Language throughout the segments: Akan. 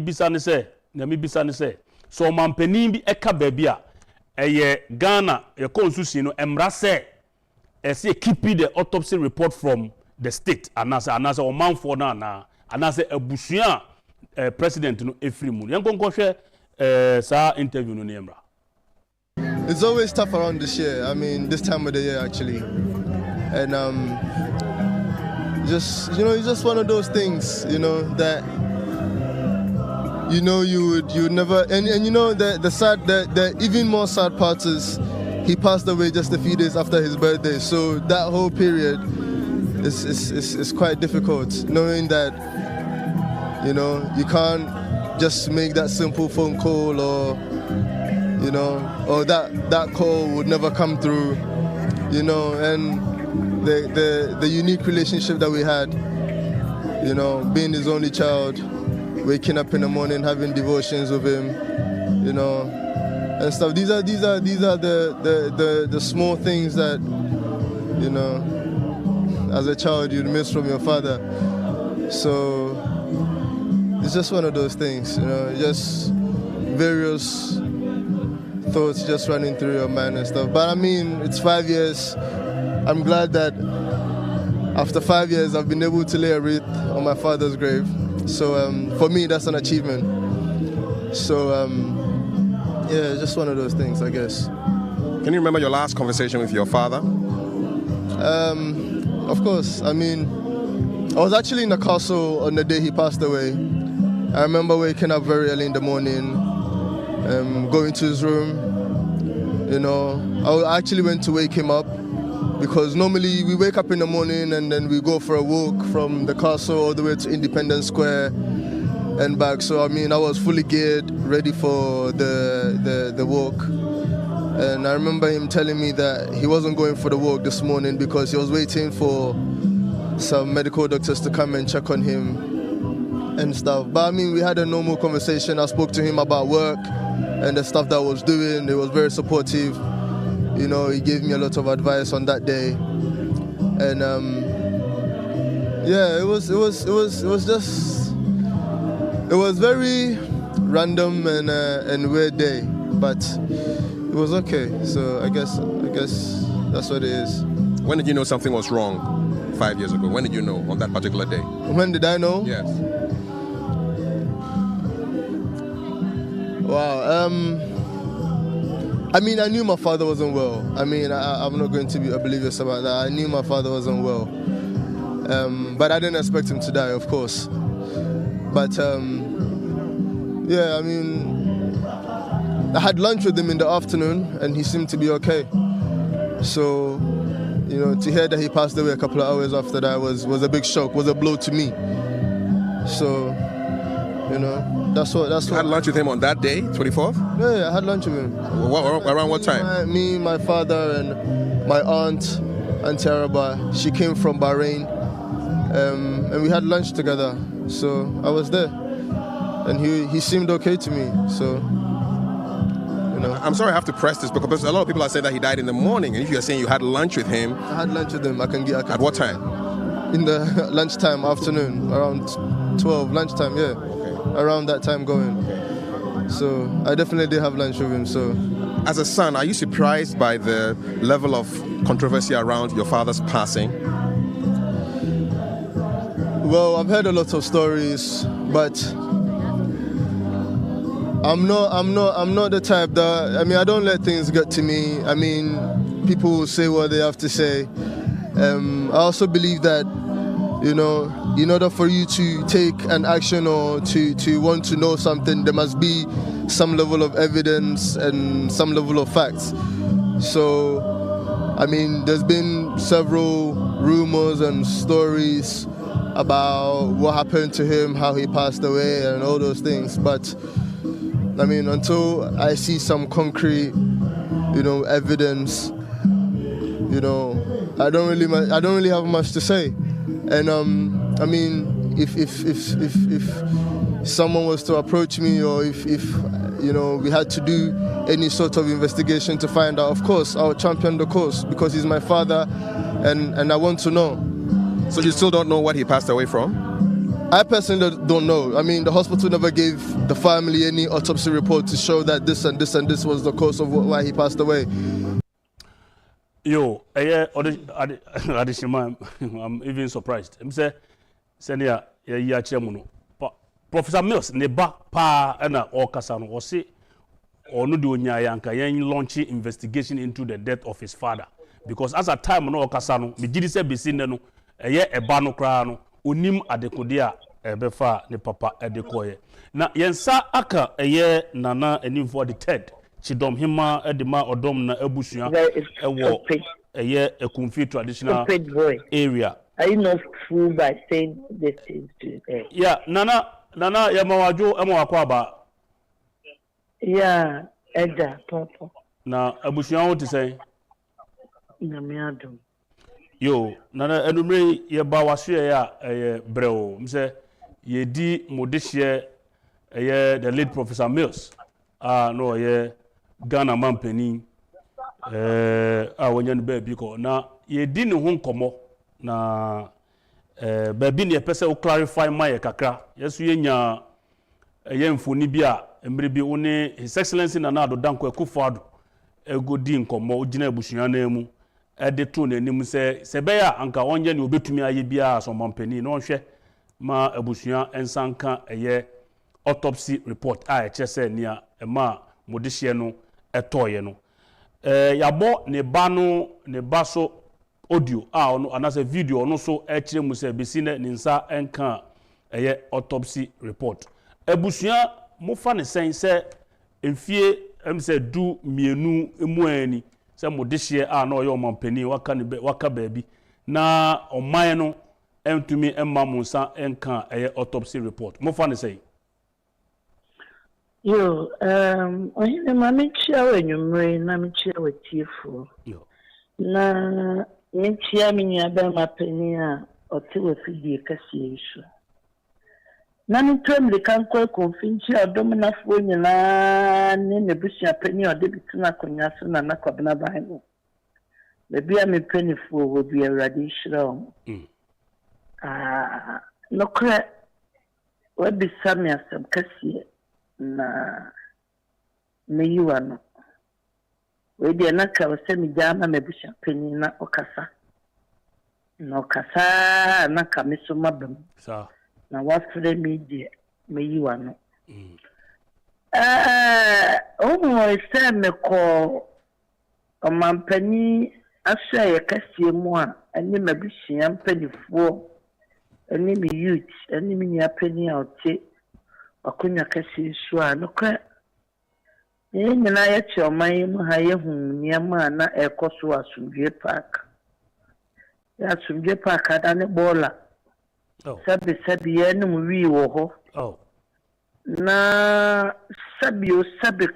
Bisa say so mampanin bi eka baabi a eye Ghana ye constitution no emra say say keep the autopsy report from the state anase o manfo na na anase abusua president no efri mu yenkonko hwe sa interview no emra. It's always tough around this year. I mean, this time of the year actually, and just it's just one of those things, that you would never, and the even more sad part is he passed away just a few days after his birthday. So that whole period is quite difficult, knowing that you can't just make that simple phone call or that call would never come through, and the unique relationship that we had, being his only child, waking up in the morning, having devotions with him, and stuff. These are the small things that, as a child you'd miss from your father. So it's just one of those things, just various thoughts just running through your mind and stuff. But I mean, it's 5 years. I'm glad that after 5 years I've been able to lay a wreath on my father's grave. So for me, that's an achievement. So yeah, just one of those things, I guess. Can you remember your last conversation with your father? Of course. I mean, I was actually in the castle on the day he passed away. I remember waking up very early in the morning, going to his room. I actually went to wake him up, because normally we wake up in the morning and then we go for a walk from the castle all the way to Independence Square and back. So I mean, I was fully geared, ready for the walk. And I remember him telling me that he wasn't going for the walk this morning because he was waiting for some medical doctors to come and check on him and stuff. But I mean, we had a normal conversation. I spoke to him about work and the stuff that I was doing. He was very supportive. He gave me a lot of advice on that day. And yeah, it was very random and weird day, but it was okay. So I guess that's what it is. When did you know something was wrong 5 years ago? When did you know on that particular day? When did I know? Yes. Wow. I mean, I knew my father wasn't well. I mean, I'm not going to be oblivious about that. I knew my father wasn't well. But I didn't expect him to die, of course. But yeah, I mean, I had lunch with him in the afternoon and he seemed to be okay. So, to hear that he passed away a couple of hours after that was a big shock, was a blow to me. So, that's what. You had lunch with him on that day, 24th? Yeah, I had lunch with him. Around what time? Me, my father, and my aunt, Auntie Araba. She came from Bahrain, and we had lunch together. So I was there, and he seemed okay to me. So, I'm sorry I have to press this because a lot of people are saying that he died in the morning, and if you're saying you had lunch with him, I had lunch with him. I can At what time? In the lunchtime, afternoon, around 12, lunchtime. Yeah. Around that time going. So I definitely did have lunch with him. So, as a son, are you surprised by the level of controversy around your father's passing? Well, I've heard a lot of stories, but I'm not the type that, I mean, I don't let things get to me. I mean, people will say what they have to say. I also believe that, in order for you to take an action or to want to know something, there must be some level of evidence and some level of facts. So, I mean, there's been several rumors and stories about what happened to him, how he passed away and all those things. But, I mean, until I see some concrete, evidence, I don't really have much to say. And I mean, if someone was to approach me, or if we had to do any sort of investigation to find out, of course I'll champion the cause because he's my father, and I want to know. So you still don't know what he passed away from? I personally don't know. I mean, the hospital never gave the family any autopsy report to show that this and this and this was the cause of why he passed away. Yo, additional, I'm even surprised. I'm say, Senia, ya chairman, Professor Mills, ne ba pa ena okasa no say, or no do yanka yen launching investigation into the death of his father. Because as a time no okasa no, me gidi se besi ne no, eba no kra no, onim adekodia befa ne papa edekoye. Na yensa aka nana enim for the third. Chidom hima edema odom na ebusua ewo a confused traditional area. Are you not fooled by saying this things to them? Yeah, nana ya mawajo emo akwaba. Yeah, Edda papa. Na ebusua what to say? Na me adom. Yo, nana enumre ye ba wasue ya breo. Mse ye di modishie the late Professor Mills. No ye Ghana mampeni wonyan baby ko na ye di ne ho nkomo na baby ne pese o clarify my kakra yeso yenya mfoni bi a emre bi one His Excellency Nana Addo Dankwa akufo-addo ego di nkomo ogina abusuan na emu de to na nim se be ya anka onye ne obetumi aye bia so mampeni na onhwe ma abusuan ensanka autopsy report chese nia ema modishie no etoye no yabo ne ba no ne baso audio ono anase video no so kire mu se besi ne nsa enka autopsy report ebusuan mo fa ne sen se enfie se du mienu emu ani se modishie na oyo mampani waka baabi na oman no entumi emma mo nsa enka autopsy report mo fa ne sen. Yo, ohine mami chia wenyumre na mi chia wetiefo. Yo. Na mi chia mi nyaba mapeni a oti wofidi kase isu. Na mi twemle kankwa konfinchi adom na fo nyina ne busia peni ode bituna konya so na nakwabna ban no. Bebi a me peni fo wo bi awrade hira. Nokre we bi sami asem kase na meyiwa no we de na ka wose mi jama mebusha penyi na okasa na ka miso mabam sa na wafre media meyiwa no mo ise me ko omampani asha ye kasie mu a ani mabusha mpanifuo ani mi youth ani mi nya pani a ote akunya kasi sua no kwa nyina ya chiomai mu ha ye hu niama na ekoso asumdwe park ya asumdwe park ada ne bola sabi ye no wi wo ho na sabi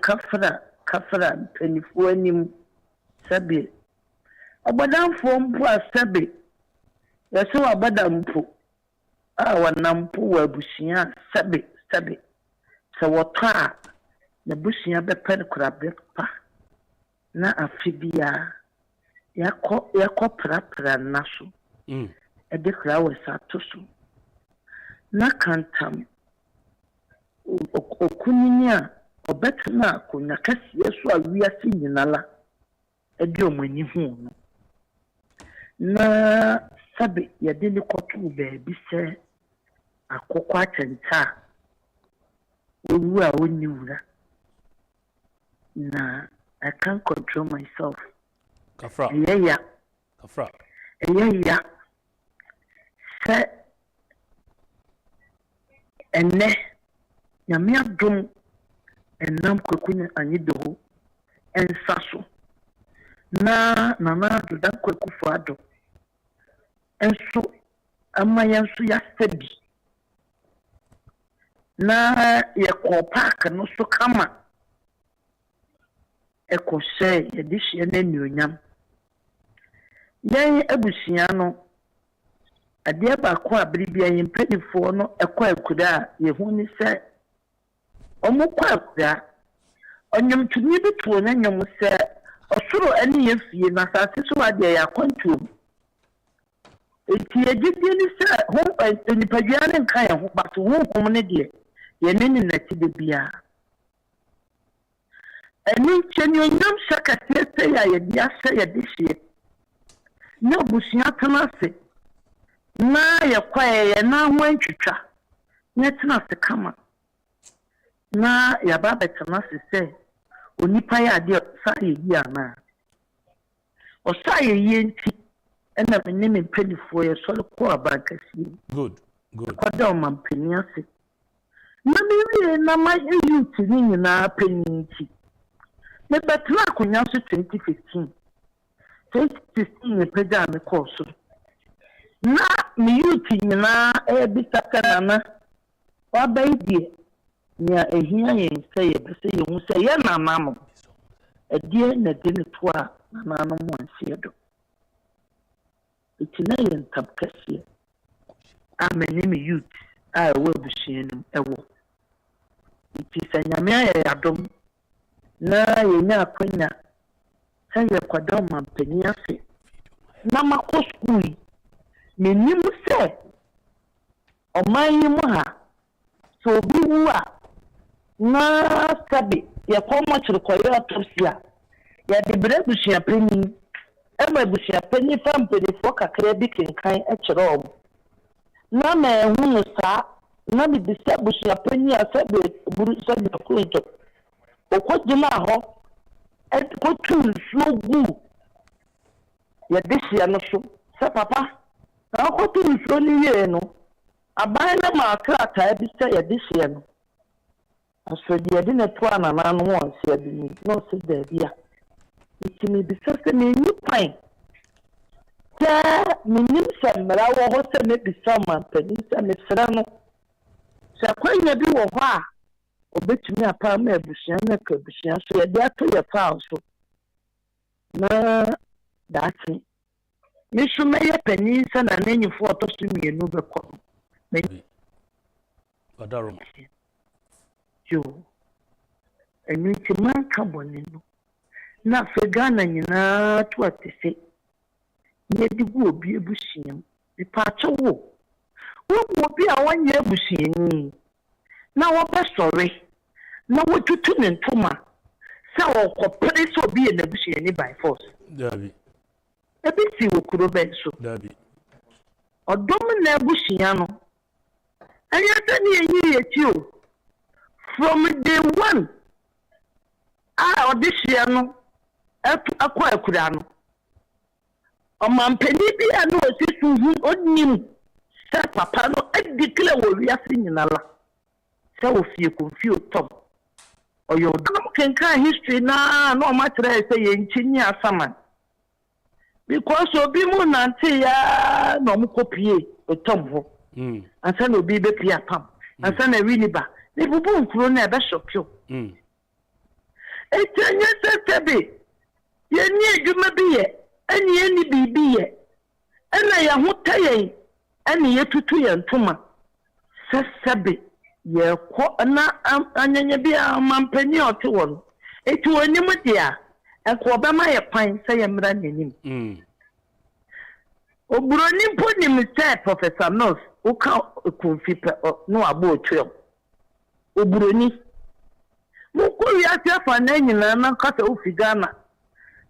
kafra penifo anim sabi abadamfo mpo asabi ya so abadamfo wanampo wa busia sabi so wota na busia be pen kurabe pa na afibia yakọ pra naso de kra wesa toso na kantam okunya obetna akunya kasiye so awia si nyinala de omani hu no na sabi ya de ni kotu be se akokwa tenta owu a woni wura na I can't control myself. Kafra. Yeah. Se enne nyame adom enam kwakunya anyido ensaso na Nana Addo Dankwa akufo-addo enso amayanso ya sabi na yeko park no so kama eko she yedihye na nuonyam yan abusia no ade ba ko abribia yempedifo no eko akuda yehu ni se omukwa akuda onyam tuni bitu na nyam se osoro ani yefie na sase so ade ya kwantum enti yegye ni sɛ ho nipadua ne nka yɛ ho but ho kom ne de ye ne na ti de bia eni kyeni onyam sakate sɛ ya ye dia sɛ ye de hye na busua tena se na ye kwae ye na ho antwitwa na tena se kama na ya ba betena se sɛ onipa ya de sa ye yi ana o sa ye yi nti ena me ne mpelifo ye so ko abankasi good kwada o mampeni ase na me wie na ma youth ni nyina peniti me betena akonya so 2015 2016 peda me course na me youth nyina bi sakana na wa baidie nya ehia ye sɛ ye be sɛ ye hu sɛ ye na mamo edie na de ne to a na no mo ansie do itina ye ntabkase ameni me youth a we buhyenum ewo itisa nyame aye adom na ye nya akwanya sɛ ye kwada mampani ase na makɔ school menim sɛ ɔman yi mu ha so obi wu a na sabi ye kɔmɔ kyerɛkɔyɛ autopsy a ye de brɛ busuapani ema busuapani fa mpedefo kakra bi kenkan kyerɛ ɔm na ma ehu no saa na bi bisa busuapani a sabi buru sabi akojo okɔgyina hɔ kotu nsuo gu ye de hye no so sɛ papa na kotu nsuo ni ye no aban na ma krata bi sɛ ye de hye no aso de de na to anana no won se bi ni no se da bia itimi bi sɛ me ni pan ta minim sɛ mra wo ho sɛ me bi sɛ man pani sɛ me sra no sɛ kwanya bi wo hɔ a obetumi apa ma abusua na ka abusua so ye de ato ye fa so na daati me so me ye pani sɛ na nanyifo oto so mienu bekɔ me adaro yo enu ti man ka bɔne no na fega na nyina to atese ne di gu obi ebusiam bi paache wo obi a wanye ebusiani na wo besore na wo tutu ne ntoma sɛ wo kopere sɛ obi e na ebusiani by force dabi ebi si wo kuro ben so dabi odom na ebusia no anya sɛ ne yi yeti o from day one odisia no akwa akura no omampeni bi a no osisu hu onim sɛ papa no adikle wo wiase nyinala sɛ wo fie konfi otom oyo dom kenkan history na o matre sɛ ye nkyini asama because obi mu nante ya no mu kopie otom ho ansa na obi be pia pam ansa na winiba ne bubu nkuro na ebe shopio etenye sebe ye ni edwuma bi ye eni bibi ye ena ya hotaye eni ye tutu ye ntoma sebe ye ko na anyenye bi amampani ote won eti onim dia enko obema ye kwan se ye mra nanim oburoni mponi mse Professor Mills uka konfi no abo otwe oburoni mukuri asiafa na nyina na kasa ufigana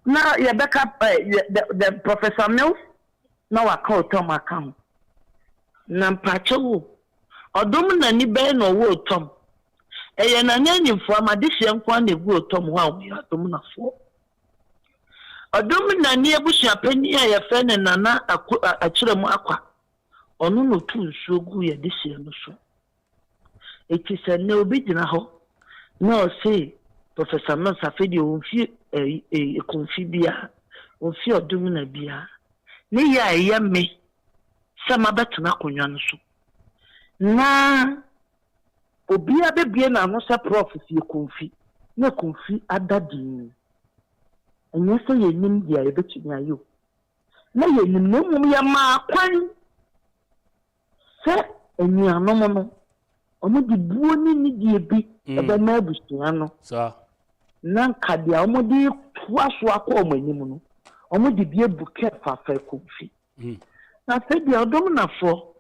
na ye backup the Professor Mills na waka otom account na mpacho odom na ni be no wo otom eye na nyanyimfo amadehye nkwa na egu otom ho a wo odom na fo odom na ni ebusua pani a ye fe ne nana akiremu akwa onu no tu nsuo gu ye dehye no so eti se ne obi gina ho no say Professor Mills afedi onfi konfi bia onfi odom na bia ne ya eya me sama betuna konwa no so na obi abebie na no se prof fie konfi na konfi adadin enye se ye nim dia ye betumi ayo na ye nim no mum ya ma kwan se enuanom no omo di buo ni die bi ebe ma abusua no sa na nkadia omo di toaso akọ omo anim no omo di bie buke fafa konfi Na fe di odom na fo.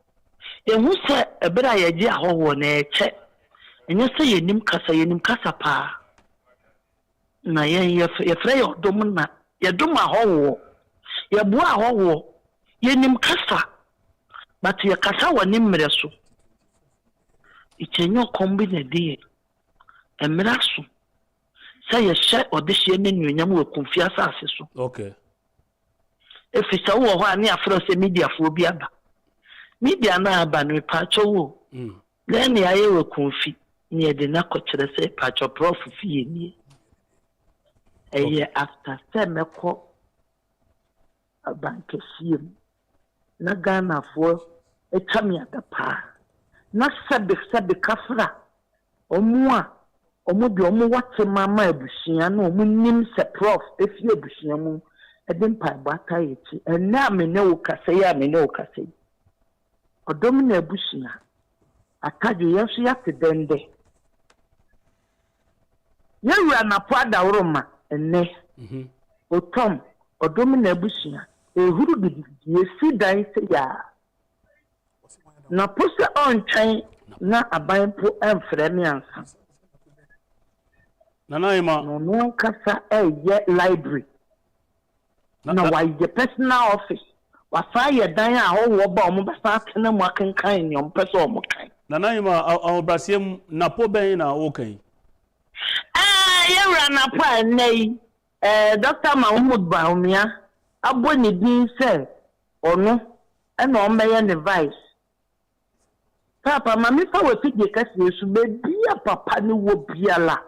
Ehu se ebere ye ahowo na eche. Enye se yenim kasa pa. Na ye frɛ yɛ ɔdom na yɛdom ahɔwo yɛboa ahɔwo yɛnim kasa but yɛkasa wɔ ne mmerɛ so ikyɛnyɛ ɔkɔmbi na die mmerɛ so sɛ yɛhyɛ ɔdehyeɛ ne nnuonyam wɔ kumfi asase so okay efisa wo hɔ a ne afrɛ sɛ media fo bi aba media na aba no pacho wo then ne ayɛ wɔ kumfi ne yɛde na kɔkyerɛ sɛ pacho prof fie nie after semeko abankesiem na Ghana for etwami adapa na sebe kafra omu de omu wate mama abusua na omu nim se prof efi abusua mu edin pa bata yeti ena me ne wo kase ya me ne wo kase odom na abusua akaje yeso ya tedende yewura na po adawroma ene otom odom na abusua ehuru bidi yesi dan se ya na pose ontwen na aban po emfre me ansa nana ima no kasa eye library na why the personal office wa fa ye dan a wo ba o mo ba sa tena mo akenkan ni o pese o mo kan nana ima obrasiem na po ben na wo kan yewura na po nei Dr. Mahmoud Baumia abo ni din se ono na o meye ne vice papa mami fa we pidie kasi esu be bia papa ni wo biala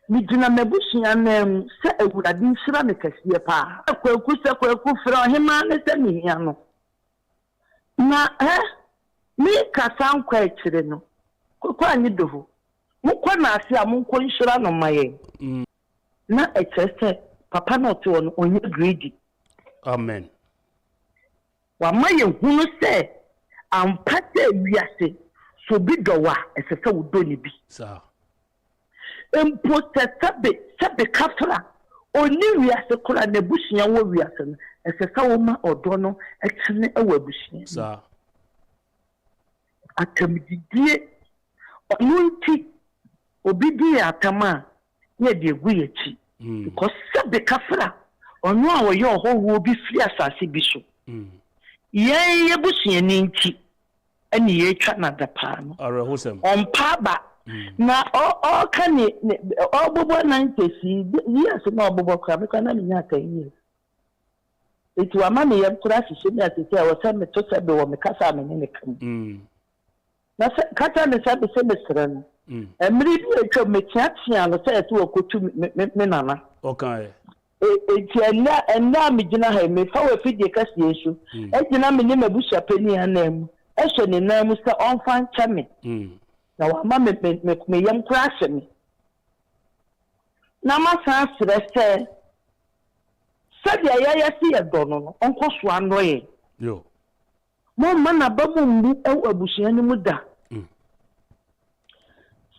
mi dina mebusia na se ewurade nsira ne kasiye pa kwaku fra ohima ne se mi hia no na mi kasa nkwa ekire no kokwa anyi doho mukwa na ase a munko nsira no maye na ekese papa na ote ono onye greedy amen wa maye hunu se ampate wiase so bi dowa esese wudo ni bi sa empo sebe kafra oni wiase kura na bushia wo wiase no esese wo ma odo no ekene ewa bushia sa atamdidie onunti obidi atama ye de egu yechi because sebe kafra onu a wo ye ohowo bi firi asase bi so ye bushia ni nti ani ye twa na dapa no arehosem ompa ba na o kan o bobo 90 years na obobo kra me kana me nya kan years etu ama me yam kura hihye me atete a wo se me to se be wo me kasa me ne kan na kata me se be se me sran emri bi etwa me tiatia no se etu okotu me nana okay eti enna me gina ha me fa we fidie kasi yesu egina me ne mabusha pani anam ehwe ne nam se onfa ncha me na wa ma me yam crash me na ma san stress sadia ya si e do no onko so anoye yo mo ma na ba mu mbu e abushia ni mu da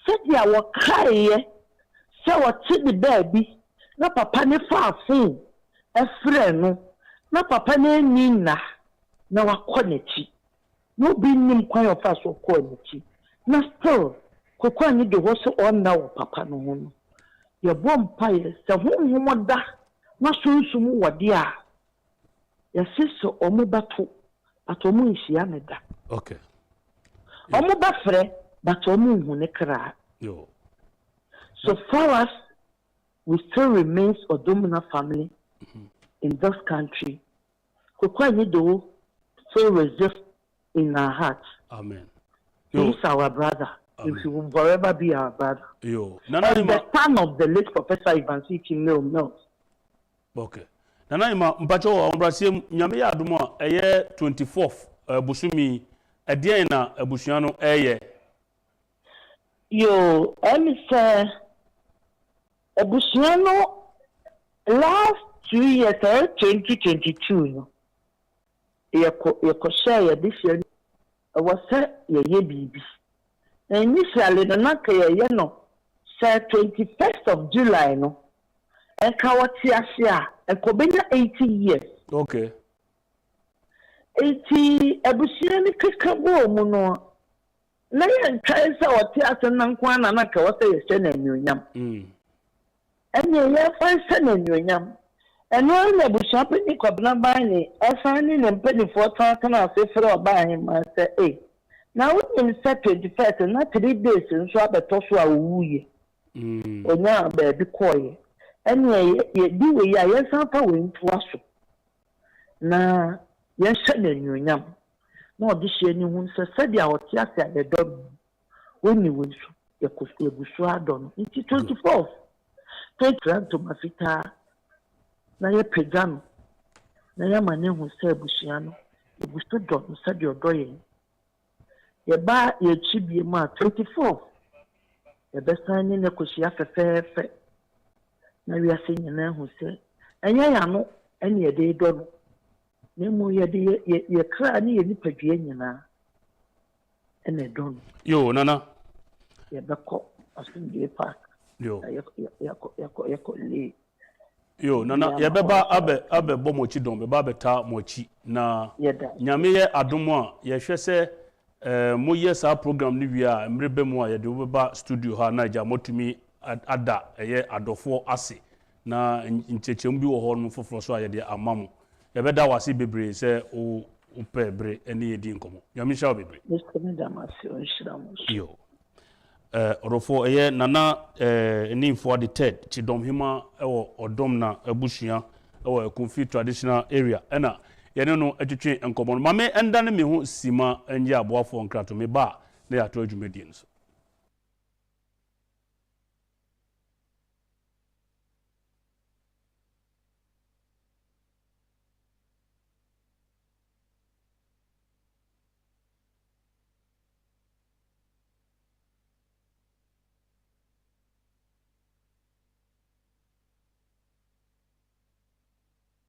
sadia wo kaiye se wo tidi baabi na papa ne faafin e frɛ no na papa ne nina na wakɔ n'akyi no bi nim kwan ofa so kɔ n'akyi na still kokwa ni de ho so onna wo papa no ho no ye bom paye se ho da na sunsum wode a ye siso omubato atomu nhia ne da okay omuba frɛ but omu hu ne kra yo so far as we still remains Odomina family in this country kokwa ni de ho still resist in our hearts amen he's our brother. Amen. He will forever be our brother. Yo. Nana the son of the late Professor Kencity Mills. Okay. Nana ima mpacho ombrasiem nyame ya adomo a eye 24th busumi edien na abusua no eye. Yo, say abusua no last 2 years 2022 no. Yeko share this year was ye bibi. Initially, the Naka no, say 21st of July, no, and Kawatia, and Kobina 80 years. Okay. eti abusia ni keka bo mu no na ye ntwae sa wote ase na nkwa na na ka wote ye na nyonyam enye ye fa se na nyonyam eno na abusia pe ni kwabna ban ni asan ni ne mpanifo ta na afefere oba hin ma se na wonim se 21st na 3 days nso abeto so a wuye onya ba bi koye enye ye di we ya ye san fa we ntua so na ye na nyonyam na odihye ni hu se se dia wote ase abedo woni wonsu ye akufo-addo no nti 24 to mafita na ye pegano na ye mane hu se abusia no ebusto-addo no se de odoye ye ba ye chibie ma 24 ye besan ni ne koshia fefefe na wi ase nyina hu se enya ya no ene ye de do no nemu ye de ye kra ni ye nipadua nyina ene do no yo nana ye beko asundie park yo ye ko le yo nana ye beba abe bo mochi don beba beta mochi na nyame ye adomo a ye hwese mo yes our program ni wi a mrebe mu a ye de beba studio ha na ja motumi ada ye adofo ase na nchechem bi wo ho no foforo so a ye de amamo ye beda wase bebre se o upe bre eni edi nkomo nyame sha bebre yo orofo ye nana eni for the third chidom hima ewo odom na abusua ewo Akumfi traditional area ena yene no atwetwe nkomo no mame enda ne me ho sima enje aboafo nkrato me ba na ya to adwumedie nso